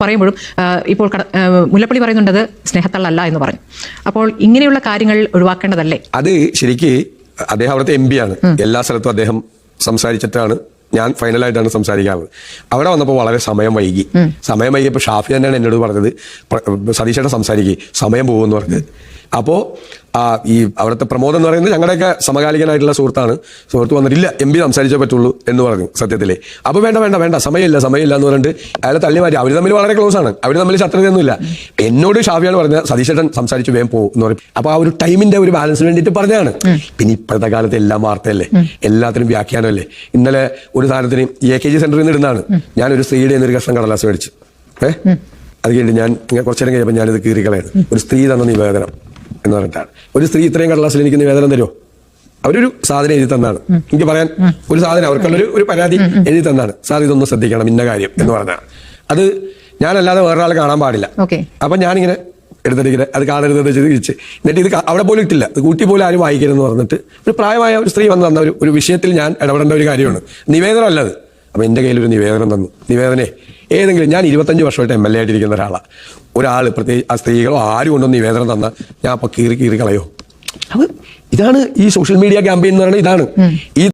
പറയുമ്പോഴും ഇപ്പോൾ മുല്ലപ്പള്ളി പറയുന്നുണ്ടത് സ്നേഹത്തള്ളല്ല എന്ന് പറഞ്ഞു. അപ്പോൾ ഇങ്ങനെയുള്ള കാര്യങ്ങൾ ഒഴിവാക്കേണ്ടതല്ലേ? അത് ശരിക്ക് അദ്ദേഹം അവിടുത്തെ MP ആണ്. എല്ലാ സ്ഥലത്തും അദ്ദേഹം സംസാരിച്ചിട്ടാണ് ഞാൻ ഫൈനലായിട്ടാണ് സംസാരിക്കാറുള്ളത്. അവിടെ വന്നപ്പോൾ വളരെ സമയം വൈകിയപ്പോൾ ഷാഫി തന്നെയാണ് എന്നോട് പറഞ്ഞത്, സതീശേട്ടൻ സംസാരിക്കുക, സമയം പോകുമെന്ന് പറഞ്ഞത്. അപ്പോൾ ഈ അവിടുത്തെ പ്രമോദ് എന്ന് പറയുന്നത് ഞങ്ങളുടെയൊക്കെ സമകാലികനായിട്ടുള്ള സുഹൃത്ത് വന്നിട്ടില്ല, MP സംസാരിച്ചേ പറ്റുള്ളൂ എന്ന് പറഞ്ഞു സത്യത്തിലെ. അപ്പോൾ വേണ്ട സമയമില്ല എന്ന് പറഞ്ഞിട്ട് അയാൾ തള്ളി മാറ്റി. അവർ തമ്മിൽ വളരെ ക്ലോസ് ആണ്, അവർ തമ്മിൽ ശത്രുതയൊന്നുമില്ല. എന്നോട് ഷാഫിയാണ് പറഞ്ഞത് സതീശേട്ടൻ സംസാരിച്ചു വേഗം പോകും എന്ന് പറയും. അപ്പോൾ ആ ഒരു ടൈമിന്റെ ഒരു ബാലൻസിന് വേണ്ടിയിട്ട് പറഞ്ഞതാണ്. പിന്നെ ഇപ്പോഴത്തെ കാലത്ത് എല്ലാം വാർത്തയല്ലേ, എല്ലാത്തിനും വ്യാഖ്യാനമല്ലേ. ഇന്നലെ ഒരു സാധനത്തിന് AKG സെന്ററിൽ നിന്ന് ഇടുന്നതാണ്, ഞാനൊരു സ്ത്രീയുടെ ഒരു കഷ്ണം കടലാസ് മേടിച്ചു. അത് കഴിഞ്ഞിട്ട് ഞാൻ കുറച്ചു നേരം കഴിഞ്ഞപ്പോൾ ഞാനിത് കീറിക്കളയാണ്. ഒരു സ്ത്രീ തന്ന നിവേദനം എന്ന് പറഞ്ഞിട്ടാണ്. ഒരു സ്ത്രീ ഇത്രയും കടലാസിൽ എനിക്ക് നിവേദനം തരുമോ? അവരൊരു സാധനം എഴുതി തന്നാണ്. എനിക്ക് പറയാൻ ഒരു സാധനം, അവർക്കുള്ളൊരു പരാതി എഴുതി തന്നാണ്. സാർ ഇതൊന്നും ശ്രദ്ധിക്കണം, ഇന്ന കാര്യം എന്ന് പറഞ്ഞാണ്. അത് ഞാനല്ലാതെ വേറൊരാൾ കാണാൻ പാടില്ല. അപ്പൊ ഞാനിങ്ങനെ എടുത്തിട്ട് അത് കാണരുതെന്ന് തിരിച്ച്, എന്നിട്ട് ഇത് അവിടെ പോലും ഇട്ടില്ല, ഇത് കൂട്ടി പോലും ആരും വായിക്കരുതെന്ന് പറഞ്ഞിട്ട് ഒരു പ്രായമായ ഒരു സ്ത്രീ വന്ന് തന്ന ഒരു വിഷയത്തിൽ ഞാൻ ഇടപെടേണ്ട ഒരു കാര്യമാണ്. നിവേദനം അല്ലത്. അപ്പൊ എൻ്റെ കയ്യിൽ ഒരു നിവേദനം തന്നു. നിവേദനേ ഏതെങ്കിലും, ഞാൻ 25 വർഷമായിട്ട് MLA ആയിട്ടിരിക്കുന്ന ഒരാൾ പ്രത്യേകിച്ച് ആ സ്ത്രീകളോ ആരും കൊണ്ടൊന്ന് നിവേദനം തന്നാൽ ഞാൻ അപ്പൊ കീറി കളയോ? അത് ഇതാണ് ഈ സോഷ്യൽ മീഡിയ ക്യാമ്പയിൻ എന്ന് പറയുന്നത്. ഇതാണ് ഈ